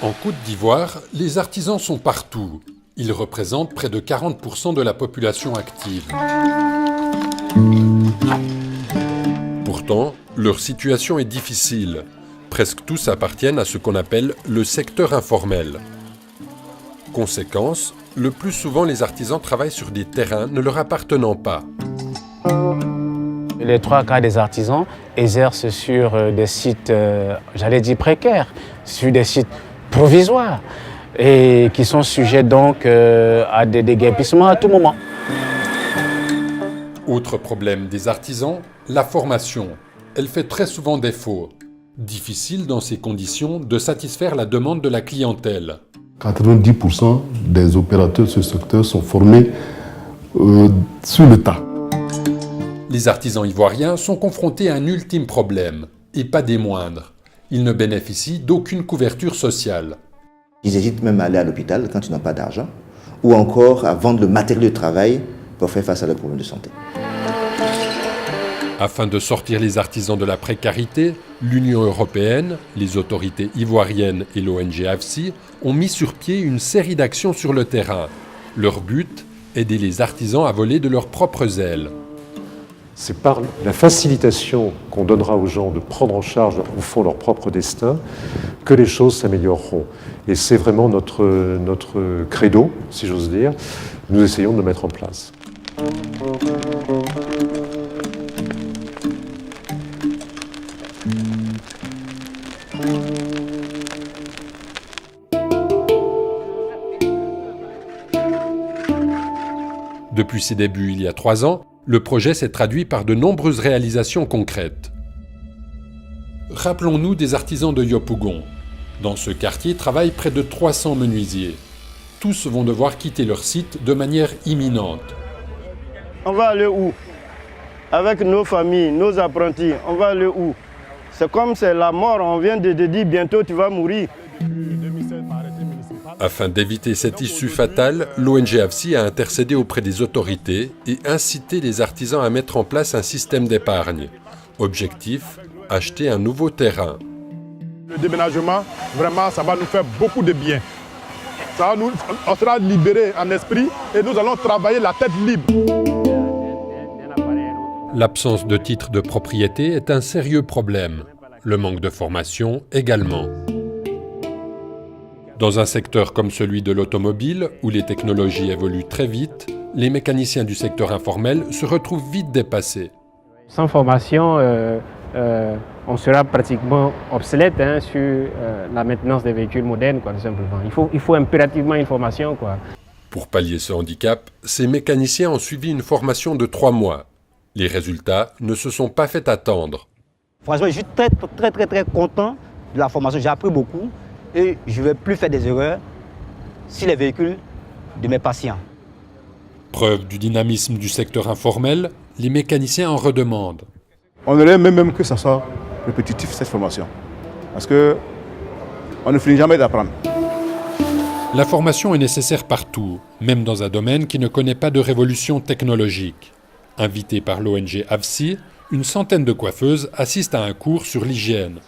En Côte d'Ivoire, les artisans sont partout. Ils représentent près de 40% de la population active. Pourtant, leur situation est difficile. Presque tous appartiennent à ce qu'on appelle le secteur informel. Conséquence, le plus souvent les artisans travaillent sur des terrains ne leur appartenant pas. Les 3/4 des artisans exercent sur des sites, j'allais dire précaires, sur des sites provisoires et qui sont sujets donc à des déguerpissements à tout moment. Autre problème des artisans, la formation. Elle fait très souvent défaut. Difficile dans ces conditions de satisfaire la demande de la clientèle. 90% des opérateurs de ce secteur sont formés sur le tas. Les artisans ivoiriens sont confrontés à un ultime problème, et pas des moindres. Ils ne bénéficient d'aucune couverture sociale. Ils hésitent même à aller à l'hôpital quand ils n'ont pas d'argent, ou encore à vendre le matériel de travail pour faire face à leurs problèmes de santé. Afin de sortir les artisans de la précarité, l'Union européenne, les autorités ivoiriennes et l'ONG AFSI ont mis sur pied une série d'actions sur le terrain. Leur but, aider les artisans à voler de leurs propres ailes. C'est par la facilitation qu'on donnera aux gens de prendre en charge au fond leur propre destin que les choses s'amélioreront. Et c'est vraiment notre credo, si j'ose dire. Nous essayons de le mettre en place. Depuis ses débuts il y a 3 ans, le projet s'est traduit par de nombreuses réalisations concrètes. Rappelons-nous des artisans de Yopougon. Dans ce quartier travaillent près de 300 menuisiers. Tous vont devoir quitter leur site de manière imminente. On va aller où? Avec nos familles, nos apprentis, on va aller où? C'est comme c'est la mort, on vient de te dire bientôt tu vas mourir. Afin d'éviter cette issue fatale, l'ONG AFSI a intercédé auprès des autorités et incité les artisans à mettre en place un système d'épargne. Objectif, acheter un nouveau terrain. Le déménagement, vraiment, ça va nous faire beaucoup de bien. On sera libérés en esprit et nous allons travailler la tête libre. L'absence de titre de propriété est un sérieux problème. Le manque de formation également. Dans un secteur comme celui de l'automobile, où les technologies évoluent très vite, les mécaniciens du secteur informel se retrouvent vite dépassés. Sans formation, on sera pratiquement obsolète sur la maintenance des véhicules modernes, tout simplement. Il faut impérativement une formation. Pour pallier ce handicap, ces mécaniciens ont suivi une formation de 3 mois. Les résultats ne se sont pas fait attendre. Franchement, je suis très content de la formation. J'ai appris beaucoup et je ne vais plus faire des erreurs sur les véhicules de mes patients. Preuve du dynamisme du secteur informel, les mécaniciens en redemandent. On aimerait même que ça soit répétitif cette formation. Parce qu'on ne finit jamais d'apprendre. La formation est nécessaire partout, même dans un domaine qui ne connaît pas de révolution technologique. Invitée par l'ONG AFSI, une centaine de coiffeuses assistent à un cours sur l'hygiène.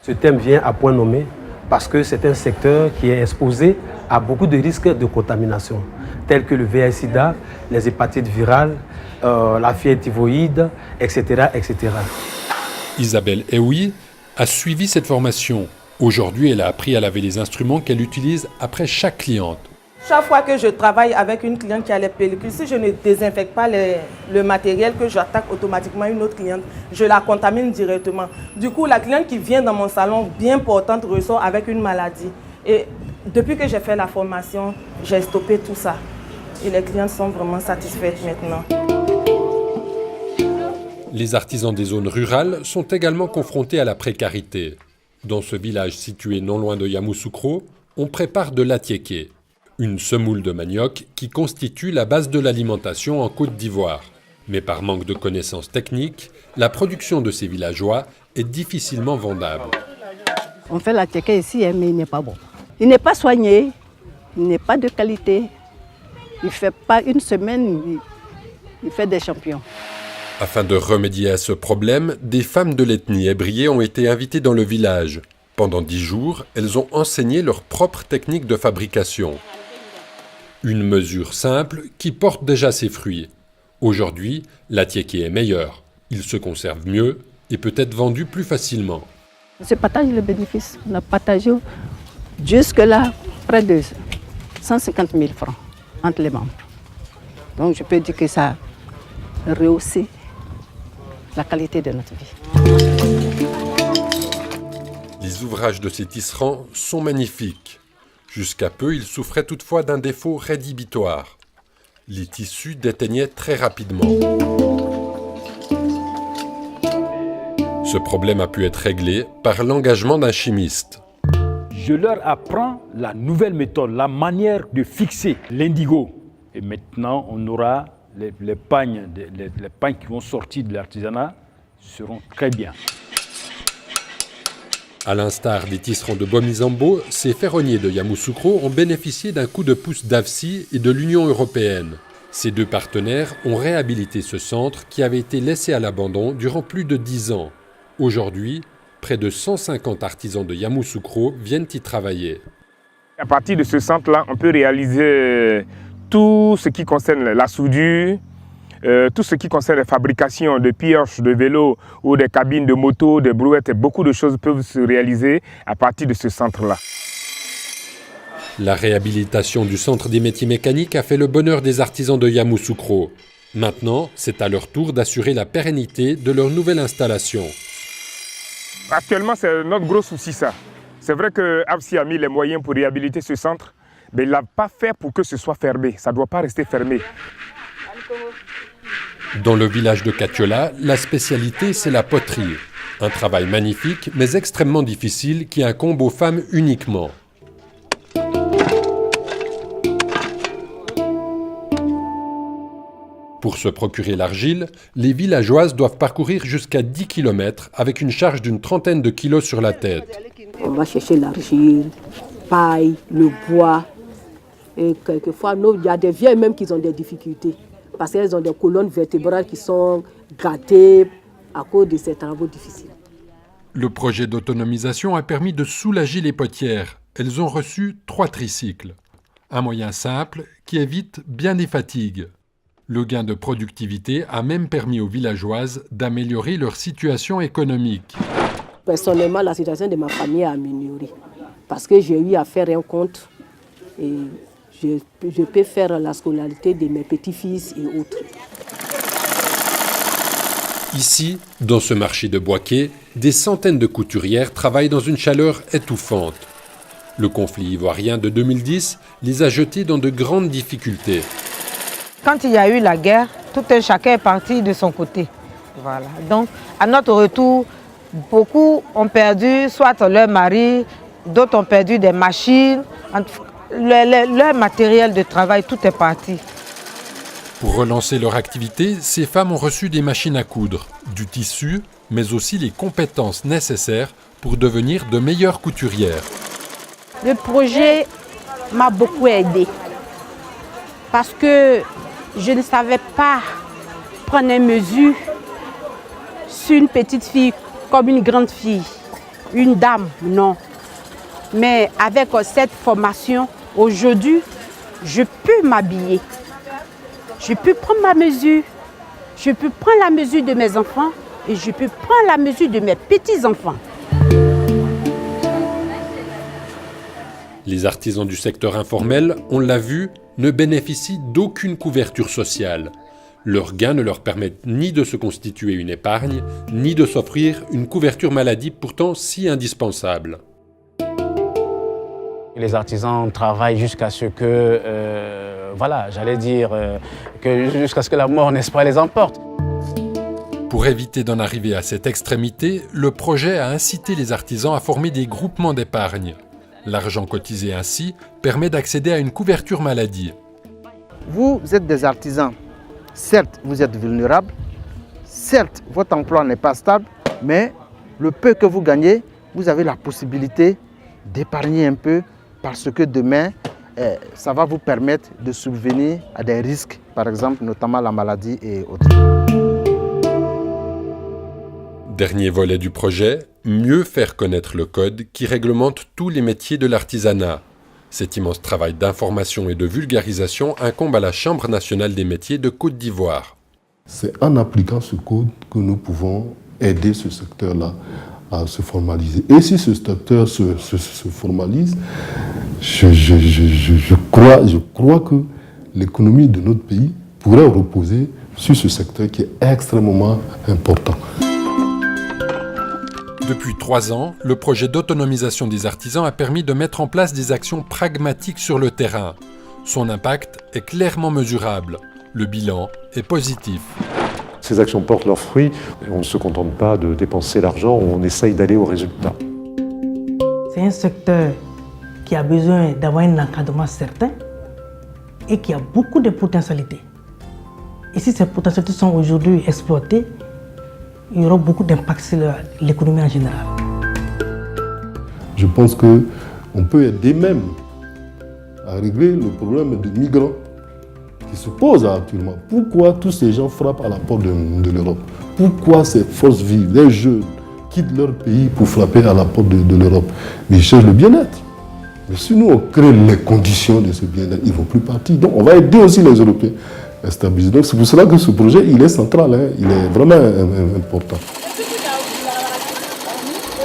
Ce thème vient à point nommé parce que c'est un secteur qui est exposé à beaucoup de risques de contamination, tels que le VIH-Sida, les hépatites virales, la fièvre typhoïde, etc., etc. Isabelle Eoui a suivi cette formation. Aujourd'hui, elle a appris à laver les instruments qu'elle utilise après chaque cliente. Chaque fois que je travaille avec une cliente qui a les pellicules, si je ne désinfecte pas le matériel que j'attaque automatiquement à une autre cliente, je la contamine directement. Du coup, la cliente qui vient dans mon salon bien portante ressort avec une maladie. Et depuis que j'ai fait la formation, j'ai stoppé tout ça. Et les clientes sont vraiment satisfaites maintenant. Les artisans des zones rurales sont également confrontés à la précarité. Dans ce village situé non loin de Yamoussoukro, on prépare de l'atiéké, une semoule de manioc qui constitue la base de l'alimentation en Côte d'Ivoire. Mais par manque de connaissances techniques, la production de ces villageois est difficilement vendable. On fait l'atiéké ici, mais il n'est pas bon. Il n'est pas soigné, il n'est pas de qualité. Il ne fait pas une semaine, il fait des champignons. Afin de remédier à ce problème, des femmes de l'ethnie ébriée ont été invitées dans le village. Pendant 10 jours, elles ont enseigné leur propre technique de fabrication. Une mesure simple qui porte déjà ses fruits. Aujourd'hui, l'attiéké est meilleur. Il se conserve mieux et peut être vendu plus facilement. On se partage le bénéfice. On a partagé jusque-là près de 150 000 francs entre les membres. Donc je peux dire que ça a rehaussé la qualité de notre vie. Les ouvrages de ces tisserands sont magnifiques. Jusqu'à peu, ils souffraient toutefois d'un défaut rédhibitoire. Les tissus déteignaient très rapidement. Ce problème a pu être réglé par l'engagement d'un chimiste. Je leur apprends la nouvelle méthode, la manière de fixer l'indigo. Et maintenant, on aura les pagnes qui vont sortir de l'artisanat seront très bien. À l'instar des tisserands de Bomizambo, ces ferronniers de Yamoussoukro ont bénéficié d'un coup de pouce d'AFSI et de l'Union européenne. Ces deux partenaires ont réhabilité ce centre qui avait été laissé à l'abandon durant plus de 10 ans. Aujourd'hui, près de 150 artisans de Yamoussoukro viennent y travailler. À partir de ce centre-là, on peut réaliser tout ce qui concerne la soudure, tout ce qui concerne la fabrication de pioches de vélos ou des cabines de moto, des brouettes, beaucoup de choses peuvent se réaliser à partir de ce centre-là. La réhabilitation du centre des métiers mécaniques a fait le bonheur des artisans de Yamoussoukro. Maintenant, c'est à leur tour d'assurer la pérennité de leur nouvelle installation. Actuellement, c'est notre gros souci, ça. C'est vrai que AFSI a mis les moyens pour réhabiliter ce centre, mais il ne l'a pas fait pour que ce soit fermé. Ça ne doit pas rester fermé. Dans le village de Katiola, la spécialité, c'est la poterie. Un travail magnifique, mais extrêmement difficile, qui incombe aux femmes uniquement. Pour se procurer l'argile, les villageoises doivent parcourir jusqu'à 10 km avec une charge d'une trentaine de kilos sur la tête. On va chercher l'argile, paille, le bois. Et quelquefois, il y a des vieilles même qui ont des difficultés. Parce qu'elles ont des colonnes vertébrales qui sont gâtées à cause de ces travaux difficiles. Le projet d'autonomisation a permis de soulager les potières. Elles ont reçu 3 tricycles. Un moyen simple qui évite bien des fatigues. Le gain de productivité a même permis aux villageoises d'améliorer leur situation économique. Personnellement, la situation de ma famille a amélioré. Parce que j'ai eu à faire un compte et je peux faire la scolarité de mes petits-fils et autres. Ici, dans ce marché de Boaké, des centaines de couturières travaillent dans une chaleur étouffante. Le conflit ivoirien de 2010 les a jetées dans de grandes difficultés. Quand il y a eu la guerre, tout un chacun est parti de son côté. Voilà. Donc, à notre retour, beaucoup ont perdu soit leur mari, d'autres ont perdu des machines, leur matériel de travail, tout est parti. Pour relancer leur activité, ces femmes ont reçu des machines à coudre, du tissu, mais aussi les compétences nécessaires pour devenir de meilleures couturières. Le projet m'a beaucoup aidée parce que je ne savais pas prendre une mesure sur une petite fille comme une grande fille, une dame, non. Mais avec cette formation, aujourd'hui, je peux m'habiller. Je peux prendre ma mesure. Je peux prendre la mesure de mes enfants et je peux prendre la mesure de mes petits-enfants. Les artisans du secteur informel, on l'a vu, ne bénéficient d'aucune couverture sociale. Leurs gains ne leur permettent ni de se constituer une épargne, ni de s'offrir une couverture maladie pourtant si indispensable. Les artisans travaillent jusqu'à ce que, jusqu'à ce que la mort, n'est-ce pas, les emporte. Pour éviter d'en arriver à cette extrémité, le projet a incité les artisans à former des groupements d'épargne. L'argent cotisé ainsi permet d'accéder à une couverture maladie. Vous êtes des artisans. Certes, vous êtes vulnérables. Certes, votre emploi n'est pas stable. Mais le peu que vous gagnez, vous avez la possibilité d'épargner un peu parce que demain, ça va vous permettre de subvenir à des risques, par exemple, notamment la maladie et autres. Dernier volet du projet, mieux faire connaître le code qui réglemente tous les métiers de l'artisanat. Cet immense travail d'information et de vulgarisation incombe à la Chambre nationale des métiers de Côte d'Ivoire. C'est en appliquant ce code que nous pouvons aider ce secteur-là à se formaliser. Et si ce secteur se formalise, je crois que l'économie de notre pays pourrait reposer sur ce secteur qui est extrêmement important. Depuis 3 ans, le projet d'autonomisation des artisans a permis de mettre en place des actions pragmatiques sur le terrain. Son impact est clairement mesurable. Le bilan est positif. Ces actions portent leurs fruits. On ne se contente pas de dépenser l'argent, on essaye d'aller au résultat. C'est un secteur qui a besoin d'avoir un encadrement certain et qui a beaucoup de potentialités. Et si ces potentialités sont aujourd'hui exploitées, il y aura beaucoup d'impact sur l'économie en général. Je pense qu'on peut aider même à régler le problème des migrants qui se pose actuellement. Pourquoi tous ces gens frappent à la porte de l'Europe? Pourquoi ces forces vives, les jeunes, quittent leur pays pour frapper à la porte de l'Europe? Mais ils cherchent le bien-être. Mais si nous on crée les conditions de ce bien-être, ils ne vont plus partir. Donc on va aider aussi les Européens à stabiliser. Donc c'est pour cela que ce projet, il est central, il est vraiment important.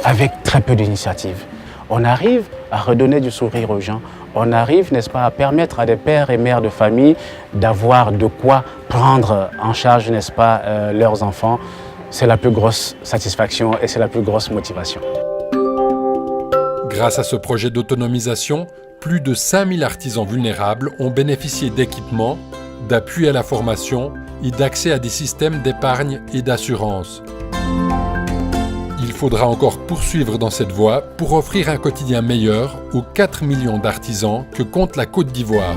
Avec très peu d'initiatives, on arrive à redonner du sourire aux gens. On arrive, n'est-ce pas, à permettre à des pères et mères de famille d'avoir de quoi prendre en charge, n'est-ce pas, leurs enfants. C'est la plus grosse satisfaction et c'est la plus grosse motivation. Grâce à ce projet d'autonomisation, plus de 5000 artisans vulnérables ont bénéficié d'équipements, d'appui à la formation et d'accès à des systèmes d'épargne et d'assurance. Il faudra encore poursuivre dans cette voie pour offrir un quotidien meilleur aux 4 millions d'artisans que compte la Côte d'Ivoire.